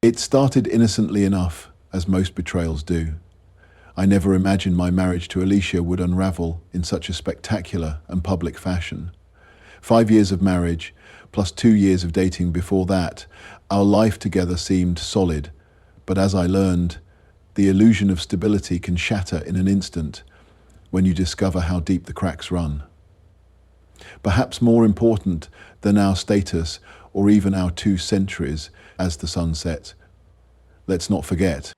It started innocently enough, as most betrayals do. I never imagined my marriage to Alicia would unravel in such a spectacular and public fashion. 5 years of marriage, plus 2 years of dating before that, our life together seemed solid, but as I learned, the illusion of stability can shatter in an instant when you discover how deep the cracks run. Perhaps more important than our status or even our 2 centuries as the sun sets, let's not forget,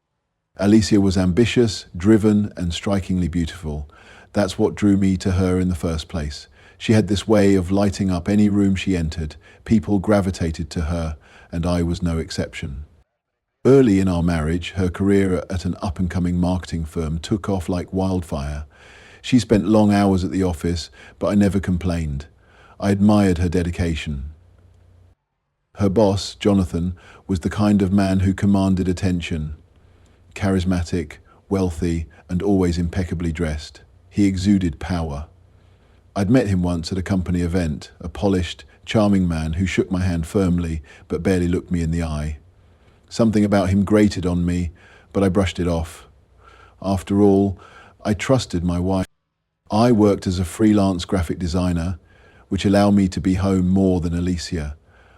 Alicia was ambitious, driven, and strikingly beautiful. That's what drew me to her in the first place. She had this way of lighting up any room she entered. People gravitated to her, and I was no exception. Early in our marriage, her career at an up-and-coming marketing firm took off like wildfire. She spent long hours at the office, but I never complained. I admired her dedication. Her boss, Jonathan, was the kind of man who commanded attention. Charismatic, wealthy, and always impeccably dressed. He exuded power. I'd met him once at a company event, a polished, charming man who shook my hand firmly but barely looked me in the eye. Something about him grated on me, but I brushed it off. After all, I trusted my wife. I worked as a freelance graphic designer, which allowed me to be home more than Alicia.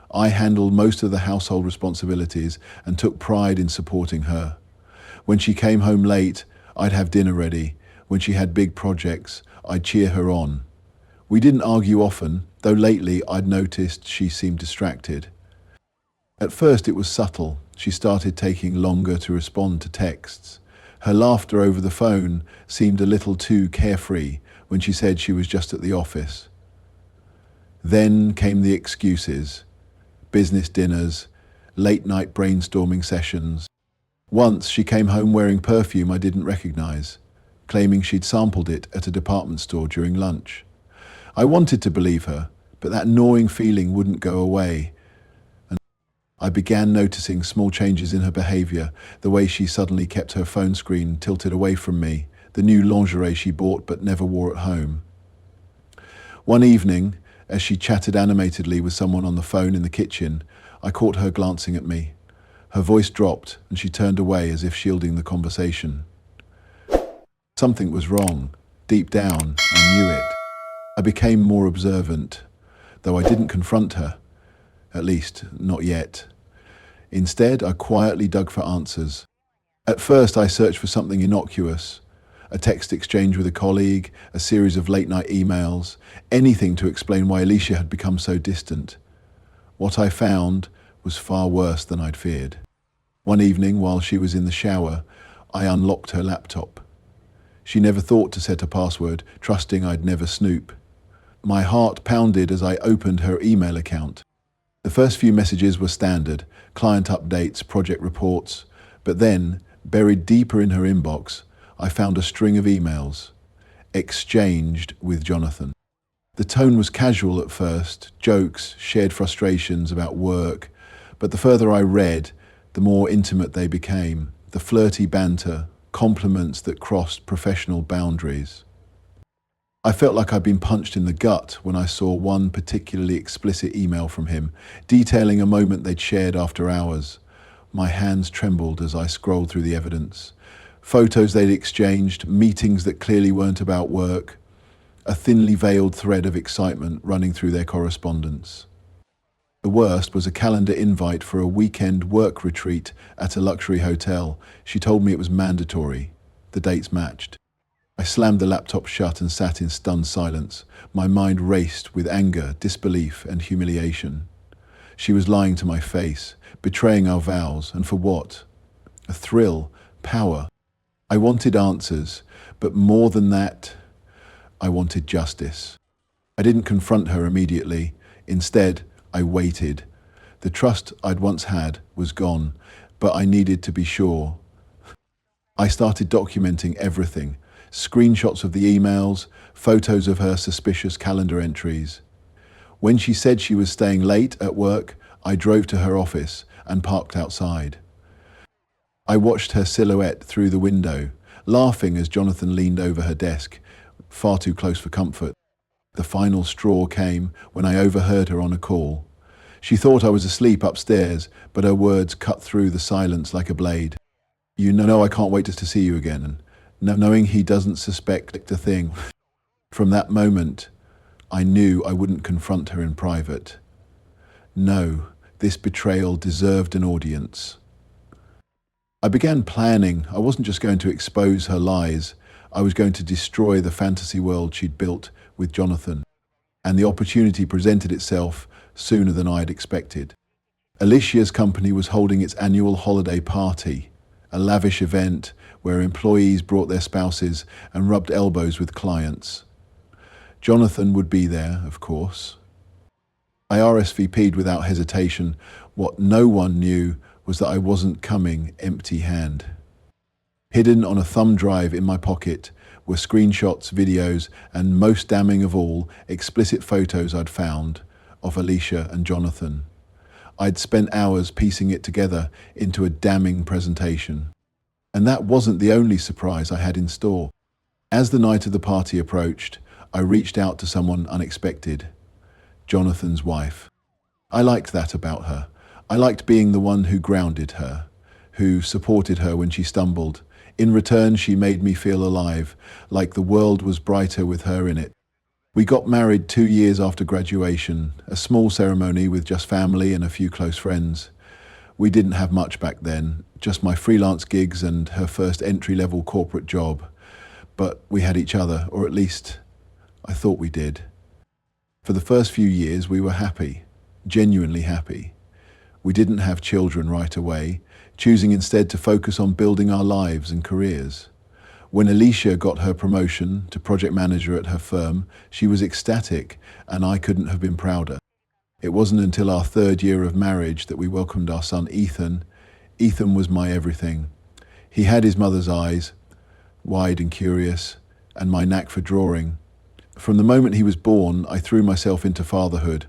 I handled most of the household responsibilities and took pride in supporting her. When she came home late, I'd have dinner ready. When she had big projects, I'd cheer her on. We didn't argue often, though lately I'd noticed she seemed distracted. At first it was subtle. She started taking longer to respond to texts. Her laughter over the phone seemed a little too carefree when she said she was just at the office. Then came the excuses. Business dinners, late-night brainstorming sessions. Once she came home wearing perfume I didn't recognize, claiming she'd sampled it at a department store during lunch. I wanted to believe her, but that gnawing feeling wouldn't go away. And I began noticing small changes in her behavior, the way she suddenly kept her phone screen tilted away from me, the new lingerie she bought but never wore at home. One evening, as she chatted animatedly with someone on the phone in the kitchen, I caught her glancing at me. Her voice dropped and she turned away as if shielding the conversation. Something was wrong. Deep down, I knew it. I became more observant, though I didn't confront her. At least, not yet. Instead, I quietly dug for answers. At first, I searched for something innocuous. A text exchange with a colleague, a series of late-night emails, anything to explain why Alicia had become so distant. What I found was far worse than I'd feared. One evening, while she was in the shower, I unlocked her laptop. She never thought to set a password, trusting I'd never snoop. My heart pounded as I opened her email account. The first few messages were standard, client updates, project reports, but then, buried deeper in her inbox, I found a string of emails, exchanged with Jonathan. The tone was casual at first, jokes, shared frustrations about work, but the further I read, the more intimate they became, the flirty banter, compliments that crossed professional boundaries. I felt like I'd been punched in the gut when I saw one particularly explicit email from him, detailing a moment they'd shared after hours. My hands trembled as I scrolled through the evidence. Photos they'd exchanged, meetings that clearly weren't about work, a thinly veiled thread of excitement running through their correspondence. The worst was a calendar invite for a weekend work retreat at a luxury hotel. She told me it was mandatory. The dates matched. I slammed the laptop shut and sat in stunned silence. My mind raced with anger, disbelief, and humiliation. She was lying to my face, betraying our vows, and for what? A thrill, power. I wanted answers, but more than that, I wanted justice. I didn't confront her immediately. Instead, I waited. The trust I'd once had was gone, but I needed to be sure. I started documenting everything. Screenshots of the emails, photos of her suspicious calendar entries. When she said she was staying late at work, I drove to her office and parked outside. I watched her silhouette through the window, laughing as Jonathan leaned over her desk, far too close for comfort. The final straw came when I overheard her on a call. She thought I was asleep upstairs, but her words cut through the silence like a blade. You know I can't wait to see you again. And knowing he doesn't suspect a thing. From that moment, I knew I wouldn't confront her in private. No, this betrayal deserved an audience. I began planning. I wasn't just going to expose her lies. I was going to destroy the fantasy world she'd built with Jonathan. And the opportunity presented itself sooner than I had expected. Alicia's company was holding its annual holiday party, a lavish event where employees brought their spouses and rubbed elbows with clients. Jonathan would be there, of course. I RSVP'd without hesitation. What no one knew was that I wasn't coming empty-handed. Hidden on a thumb drive in my pocket were screenshots, videos, and most damning of all, explicit photos I'd found of Alicia and Jonathan. I'd spent hours piecing it together into a damning presentation. And that wasn't the only surprise I had in store. As the night of the party approached, I reached out to someone unexpected, Jonathan's wife. I liked that about her. I liked being the one who grounded her, who supported her when she stumbled. In return, she made me feel alive, like the world was brighter with her in it. We got married 2 years after graduation, a small ceremony with just family and a few close friends. We didn't have much back then, just my freelance gigs and her first entry-level corporate job. But we had each other, or at least I thought we did. For the first few years, we were happy, genuinely happy. We didn't have children right away, choosing instead to focus on building our lives and careers. When Alicia got her promotion to project manager at her firm, she was ecstatic, and I couldn't have been prouder. It wasn't until our 3rd year of marriage that we welcomed our son Ethan. Ethan was my everything. He had his mother's eyes, wide and curious, and my knack for drawing. From the moment he was born, I threw myself into fatherhood.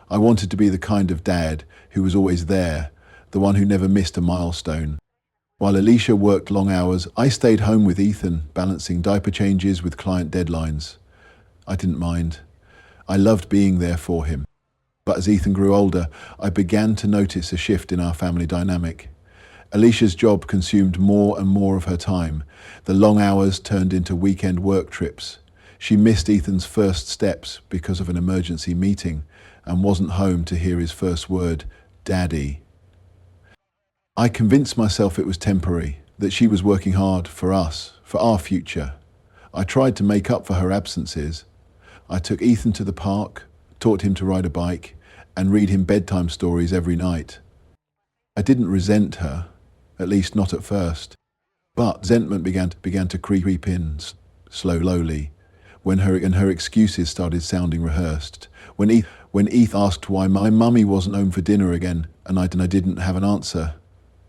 I wanted to be the kind of dad who was always there, the one who never missed a milestone. While Alicia worked long hours, I stayed home with Ethan, balancing diaper changes with client deadlines. I didn't mind. I loved being there for him. But as Ethan grew older, I began to notice a shift in our family dynamic. Alicia's job consumed more and more of her time. The long hours turned into weekend work trips. She missed Ethan's first steps because of an emergency meeting and wasn't home to hear his first word, Daddy. I convinced myself it was temporary, that she was working hard for us, for our future. I tried to make up for her absences. I took Ethan to the park, taught him to ride a bike, and read him bedtime stories every night. I didn't resent her, at least not at first. But resentment began to creep in, slowly, when her excuses started sounding rehearsed. When Eth asked why my mummy wasn't home for dinner again, and I didn't have an answer.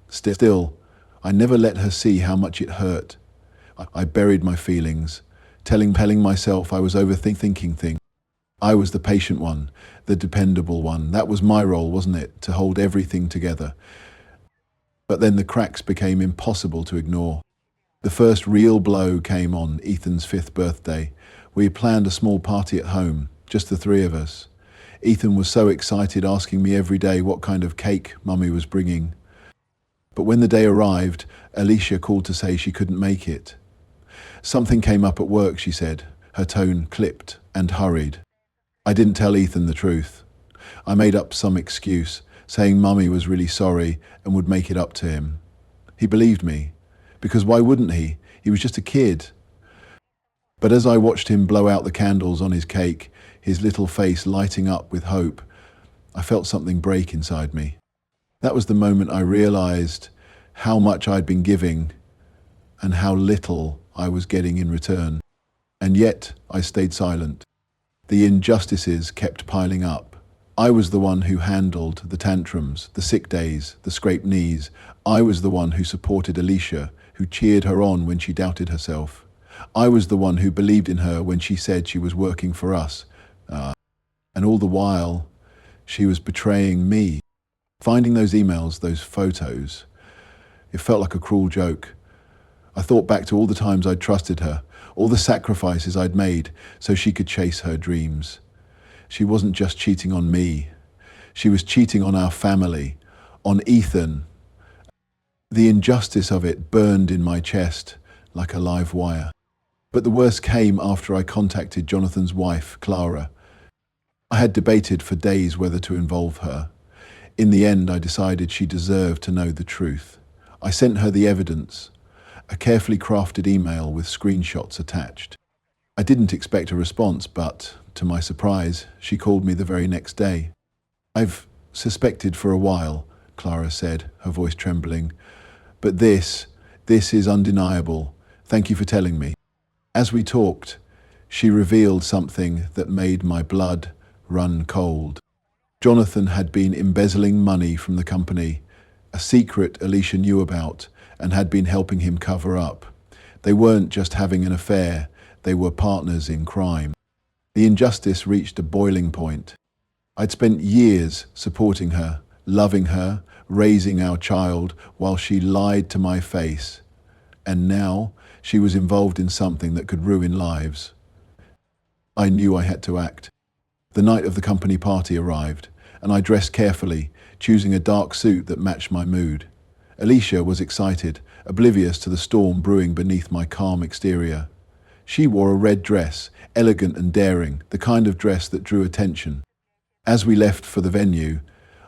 Still, I never let her see how much it hurt. I buried my feelings, telling myself I was overthinking things. I was the patient one, the dependable one. That was my role, wasn't it? To hold everything together. But then the cracks became impossible to ignore. The first real blow came on Ethan's 5th birthday. We planned a small party at home, just the 3 of us. Ethan was so excited, asking me every day what kind of cake Mummy was bringing. But when the day arrived, Alicia called to say she couldn't make it. Something came up at work, she said, her tone clipped and hurried. I didn't tell Ethan the truth. I made up some excuse, saying Mummy was really sorry and would make it up to him. He believed me, because why wouldn't he? He was just a kid. But as I watched him blow out the candles on his cake, his little face lighting up with hope, I felt something break inside me. That was the moment I realized how much I'd been giving and how little I was getting in return. And yet I stayed silent. The injustices kept piling up. I was the one who handled the tantrums, the sick days, the scraped knees. I was the one who supported Alicia, who cheered her on when she doubted herself. I was the one who believed in her when she said she was working for us. And all the while, she was betraying me. Finding those emails, those photos, it felt like a cruel joke. I thought back to all the times I'd trusted her, all the sacrifices I'd made so she could chase her dreams. She wasn't just cheating on me. She was cheating on our family, on Ethan. The injustice of it burned in my chest like a live wire. But the worst came after I contacted Jonathan's wife, Clara. I had debated for days whether to involve her. In the end, I decided she deserved to know the truth. I sent her the evidence, a carefully crafted email with screenshots attached. I didn't expect a response, but, to my surprise, she called me the very next day. "I've suspected for a while," Clara said, her voice trembling. "But this is undeniable. Thank you for telling me." As we talked, she revealed something that made my blood run cold. Jonathan had been embezzling money from the company, a secret Alicia knew about and had been helping him cover up. They weren't just having an affair, they were partners in crime. The injustice reached a boiling point. I'd spent years supporting her, loving her, raising our child while she lied to my face. And now she was involved in something that could ruin lives. I knew I had to act. The night of the company party arrived, and I dressed carefully, choosing a dark suit that matched my mood. Alicia was excited, oblivious to the storm brewing beneath my calm exterior. She wore a red dress, elegant and daring, the kind of dress that drew attention. As we left for the venue,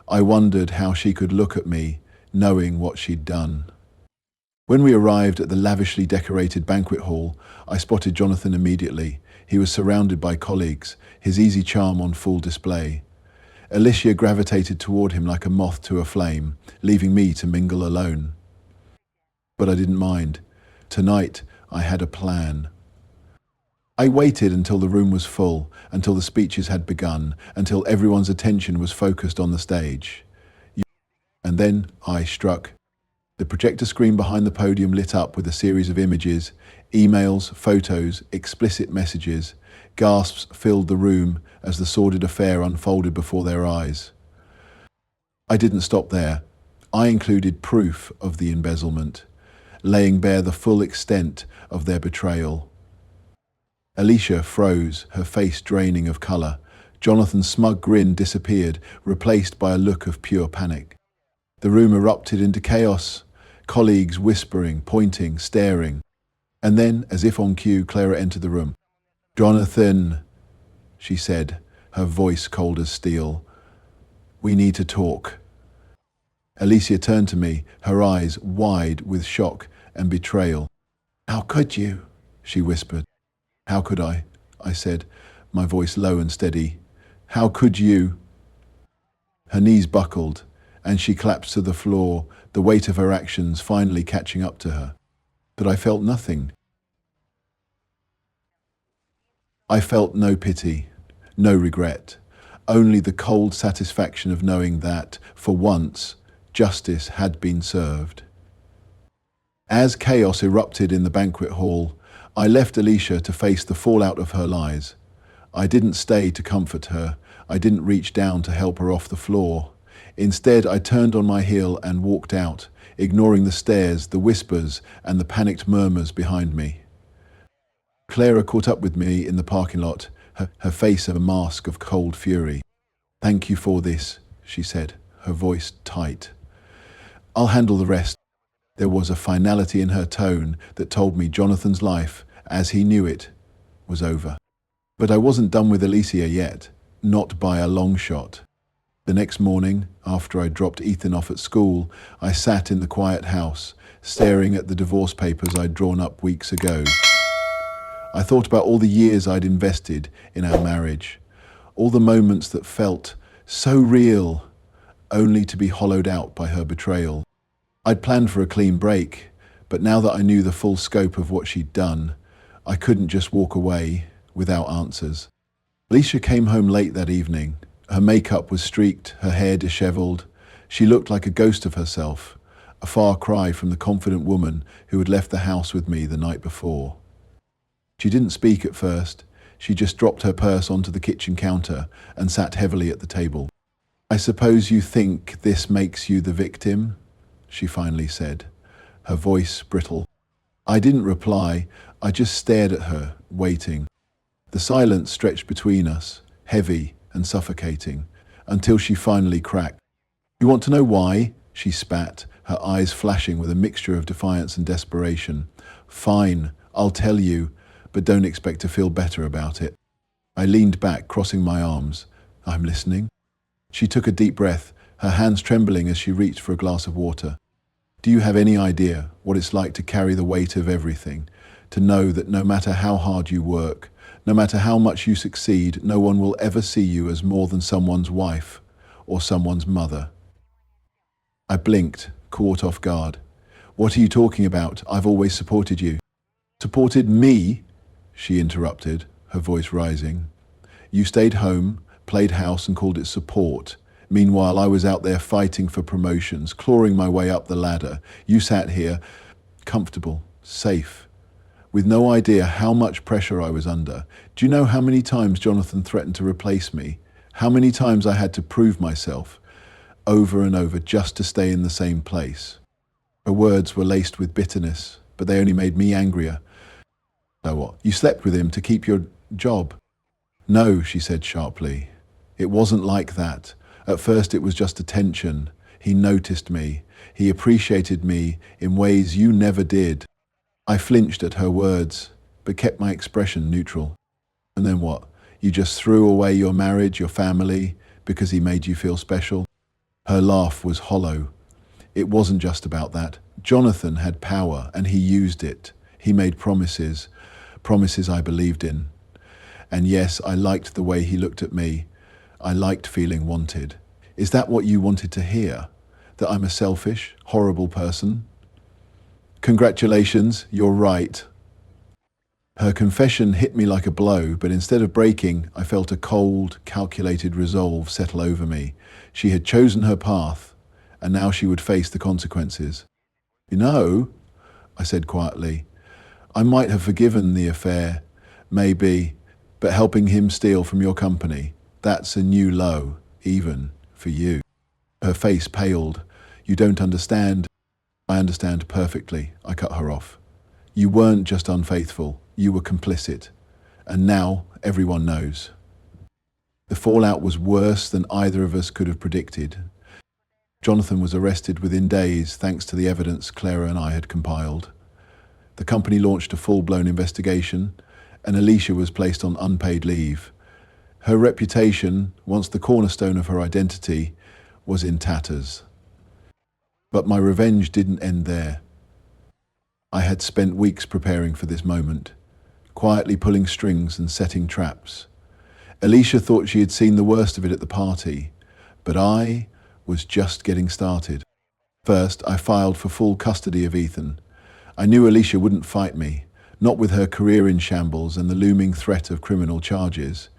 I wondered how she could look at me, knowing what she'd done. When we arrived at the lavishly decorated banquet hall, I spotted Jonathan immediately. He was surrounded by colleagues, his easy charm on full display. Alicia gravitated toward him like a moth to a flame, leaving me to mingle alone. But I didn't mind. Tonight, I had a plan. I waited until the room was full, until the speeches had begun, until everyone's attention was focused on the stage. And then I struck. The projector screen behind the podium lit up with a series of images, emails, photos, explicit messages. Gasps filled the room as the sordid affair unfolded before their eyes. I didn't stop there. I included proof of the embezzlement, laying bare the full extent of their betrayal. Alicia froze, her face draining of colour. Jonathan's smug grin disappeared, replaced by a look of pure panic. The room erupted into chaos, colleagues whispering, pointing, staring. And then, as if on cue, Clara entered the room. "Jonathan," she said, her voice cold as steel. "We need to talk." Alicia turned to me, her eyes wide with shock and betrayal. "How could you?" she whispered. "How could I?" I said, my voice low and steady. "How could you?" Her knees buckled, and she collapsed to the floor, the weight of her actions finally catching up to her. But I felt nothing. I felt no pity, no regret, only the cold satisfaction of knowing that, for once, justice had been served. As chaos erupted in the banquet hall, I left Alicia to face the fallout of her lies. I didn't stay to comfort her. I didn't reach down to help her off the floor. Instead, I turned on my heel and walked out, ignoring the stares, the whispers, and the panicked murmurs behind me. Clara caught up with me in the parking lot, her face a mask of cold fury. "Thank you for this," she said, her voice tight. "I'll handle the rest." There was a finality in her tone that told me Jonathan's life, as he knew it, was over. But I wasn't done with Alicia yet, not by a long shot. The next morning, after I dropped Ethan off at school, I sat in the quiet house, staring at the divorce papers I'd drawn up weeks ago. I thought about all the years I'd invested in our marriage, all the moments that felt so real, only to be hollowed out by her betrayal. I'd planned for a clean break, but now that I knew the full scope of what she'd done, I couldn't just walk away without answers. Alicia came home late that evening. Her makeup was streaked, her hair disheveled. She looked like a ghost of herself, a far cry from the confident woman who had left the house with me the night before. She didn't speak at first. She just dropped her purse onto the kitchen counter and sat heavily at the table. "I suppose you think this makes you the victim?" she finally said, her voice brittle. I didn't reply. I just stared at her, waiting. The silence stretched between us, heavy and suffocating, until she finally cracked. "You want to know why?" she spat, her eyes flashing with a mixture of defiance and desperation. "Fine, I'll tell you, but don't expect to feel better about it." I leaned back, crossing my arms. "I'm listening." She took a deep breath, her hands trembling as she reached for a glass of water. "Do you have any idea what it's like to carry the weight of everything? To know that no matter how hard you work, no matter how much you succeed, no one will ever see you as more than someone's wife or someone's mother?" I blinked, caught off guard. "What are you talking about? I've always supported you." "Supported me?" she interrupted, her voice rising. "You stayed home, played house and called it support. Meanwhile, I was out there fighting for promotions, clawing my way up the ladder. You sat here, comfortable, safe, with no idea how much pressure I was under. Do you know how many times Jonathan threatened to replace me? How many times I had to prove myself over and over just to stay in the same place?" Her words were laced with bitterness, but they only made me angrier. "So what? You slept with him to keep your job?" "No," she said sharply. "It wasn't like that. At first it was just attention. He noticed me. He appreciated me in ways you never did." I flinched at her words, but kept my expression neutral. "And then what? You just threw away your marriage, your family, because he made you feel special?" Her laugh was hollow. "It wasn't just about that. Jonathan had power, and he used it. He made promises, promises I believed in. And yes, I liked the way he looked at me. I liked feeling wanted. Is that what you wanted to hear? That I'm a selfish, horrible person?" "Congratulations, you're right." Her confession hit me like a blow, but instead of breaking, I felt a cold, calculated resolve settle over me. She had chosen her path, and now she would face the consequences. "You know," I said quietly, "I might have forgiven the affair, maybe, but helping him steal from your company, that's a new low, even for you." Her face paled. "You don't understand." "I understand perfectly," I cut her off. "You weren't just unfaithful, you were complicit. And now everyone knows." The fallout was worse than either of us could have predicted. Jonathan was arrested within days thanks to the evidence Clara and I had compiled. The company launched a full-blown investigation, and Alicia was placed on unpaid leave. Her reputation, once the cornerstone of her identity, was in tatters. But my revenge didn't end there. I had spent weeks preparing for this moment, quietly pulling strings and setting traps. Alicia thought she had seen the worst of it at the party, but I was just getting started. First, I filed for full custody of Ethan. I knew Alicia wouldn't fight me, not with her career in shambles and the looming threat of criminal charges.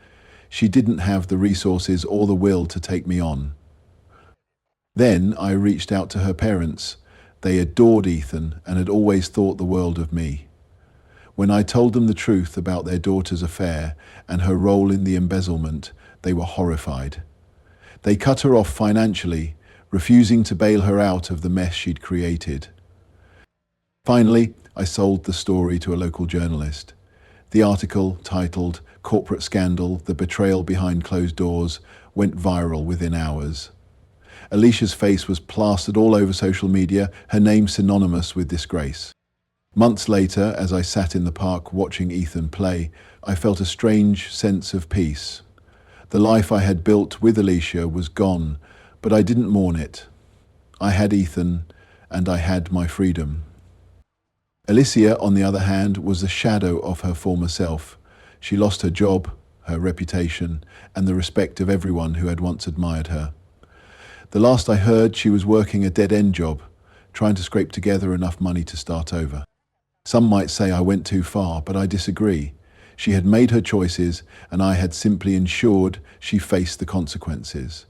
She didn't have the resources or the will to take me on. Then I reached out to her parents. They adored Ethan and had always thought the world of me. When I told them the truth about their daughter's affair and her role in the embezzlement, they were horrified. They cut her off financially, refusing to bail her out of the mess she'd created. Finally, I sold the story to a local journalist. The article, titled "Corporate Scandal, the Betrayal Behind Closed Doors," went viral within hours. Alicia's face was plastered all over social media, her name synonymous with disgrace. Months later, as I sat in the park watching Ethan play, I felt a strange sense of peace. The life I had built with Alicia was gone, but I didn't mourn it. I had Ethan, and I had my freedom. Alicia, on the other hand, was a shadow of her former self. She lost her job, her reputation, and the respect of everyone who had once admired her. The last I heard, she was working a dead-end job, trying to scrape together enough money to start over. Some might say I went too far, but I disagree. She had made her choices, and I had simply ensured she faced the consequences.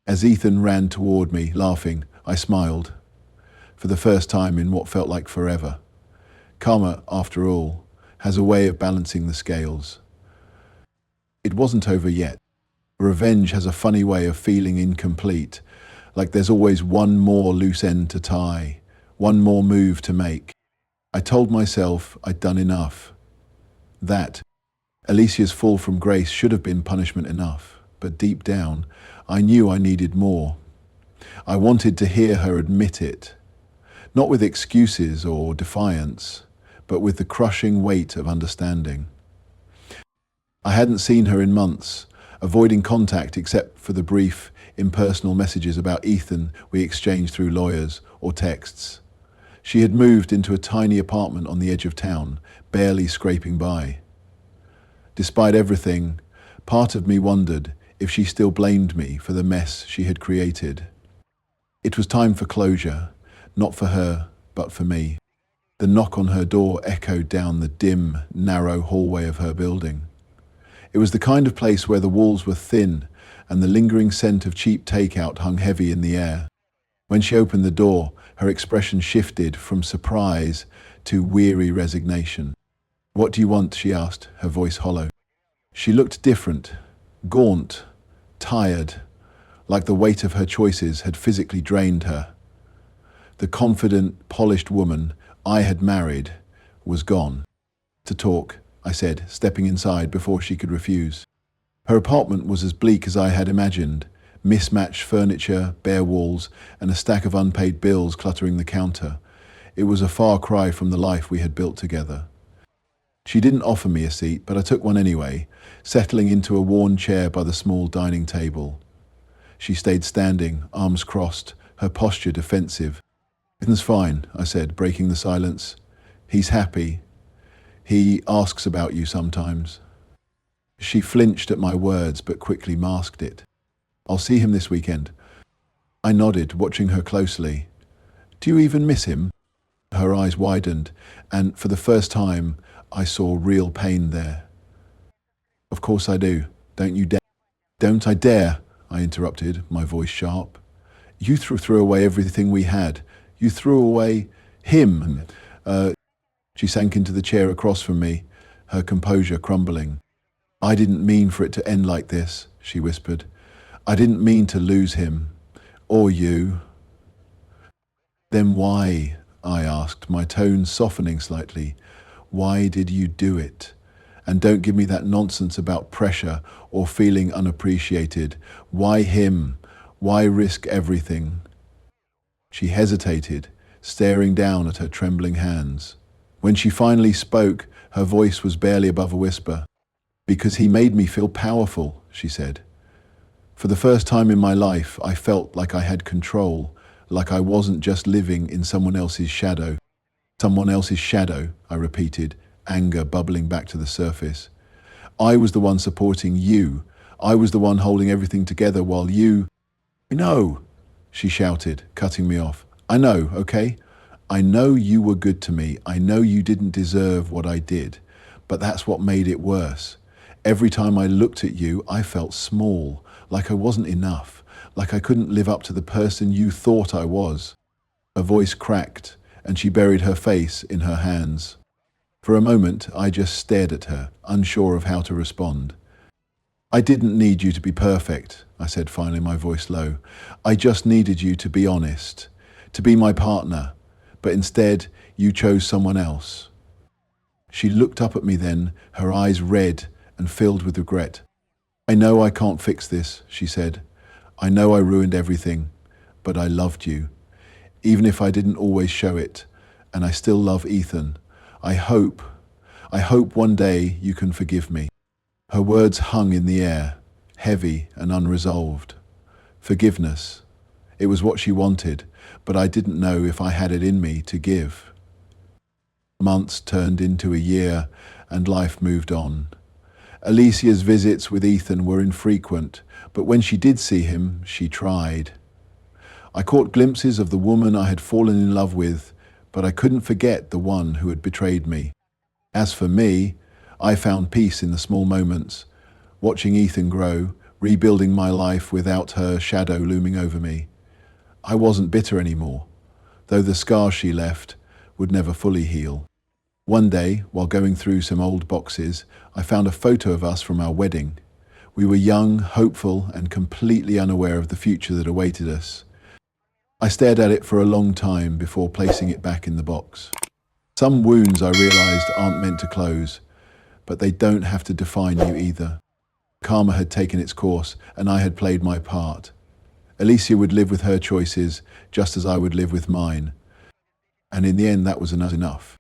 As Ethan ran toward me, laughing, I smiled. For the first time in what felt like forever. Karma, after all, has a way of balancing the scales. It wasn't over yet. Revenge has a funny way of feeling incomplete, like there's always one more loose end to tie, one more move to make. I told myself I'd done enough. That Alicia's fall from grace should have been punishment enough. but deep down, I knew I needed more. I wanted to hear her admit it, not with excuses or defiance, but with the crushing weight of understanding. I hadn't seen her in months, avoiding contact except for the brief, impersonal messages about Ethan we exchanged through lawyers or texts. She had moved into a tiny apartment on the edge of town, barely scraping by. Despite everything, part of me wondered if she still blamed me for the mess she had created. It was time for closure, not for her, but for me. The knock on her door echoed down the dim, narrow hallway of her building. It was the kind of place where the walls were thin and the lingering scent of cheap takeout hung heavy in the air. When she opened the door, her expression shifted from surprise to weary resignation. "What do you want?" she asked, her voice hollow. She looked different, gaunt, tired, like the weight of her choices had physically drained her. The confident, polished woman I had married was gone. "To talk," I said, stepping inside before she could refuse. Her apartment was as bleak as I had imagined, mismatched furniture, bare walls, and a stack of unpaid bills cluttering the counter. It was a far cry from the life we had built together. She didn't offer me a seat, but I took one anyway, settling into a worn chair by the small dining table. She stayed standing, arms crossed, her posture defensive. "Ethan's fine," I said, breaking the silence. "He's happy. He asks about you sometimes." She flinched at my words, but quickly masked it. "I'll see him this weekend." I nodded, watching her closely. "Do you even miss him?" Her eyes widened, and for the first time, I saw real pain there. "Of course I do. Don't you dare." "Don't I dare?" I interrupted, my voice sharp. "You threw away everything we had. You threw away him." She sank into the chair across from me, her composure crumbling. "I didn't mean for it to end like this," she whispered. "I didn't mean to lose him. Or you." "Then why?" I asked, my tone softening slightly. "Why did you do it? And don't give me that nonsense about pressure or feeling unappreciated. Why him? Why risk everything?" She hesitated, staring down at her trembling hands. When she finally spoke, her voice was barely above a whisper. "Because he made me feel powerful," she said. "For the first time in my life, I felt like I had control, like I wasn't just living in someone else's shadow." "Someone else's shadow," I repeated, anger bubbling back to the surface. "I was the one supporting you. I was the one holding everything together while you—" "No!" she shouted, cutting me off. "I know, okay? I know you were good to me. I know you didn't deserve what I did. But that's what made it worse. Every time I looked at you, I felt small, like I wasn't enough, like I couldn't live up to the person you thought I was." Her voice cracked, and she buried her face in her hands. For a moment, I just stared at her, unsure of how to respond. "I didn't need you to be perfect," I said finally, my voice low. "I just needed you to be honest, to be my partner. But instead, you chose someone else." She looked up at me then, her eyes red and filled with regret. "I know I can't fix this," she said. "I know I ruined everything, but I loved you. Even if I didn't always show it, and I still love Ethan. I hope one day you can forgive me." Her words hung in the air, heavy and unresolved. Forgiveness. It was what she wanted, but I didn't know if I had it in me to give. Months turned into a year, and life moved on. Alicia's visits with Ethan were infrequent, but when she did see him, she tried. I caught glimpses of the woman I had fallen in love with, but I couldn't forget the one who had betrayed me. As for me, I found peace in the small moments, watching Ethan grow, rebuilding my life without her shadow looming over me. I wasn't bitter anymore, though the scars she left would never fully heal. One day, while going through some old boxes, I found a photo of us from our wedding. We were young, hopeful, and completely unaware of the future that awaited us. I stared at it for a long time before placing it back in the box. Some wounds, I realized, aren't meant to close, but they don't have to define you either. Karma had taken its course, and I had played my part. Alicia would live with her choices, just as I would live with mine. And in the end, that was enough.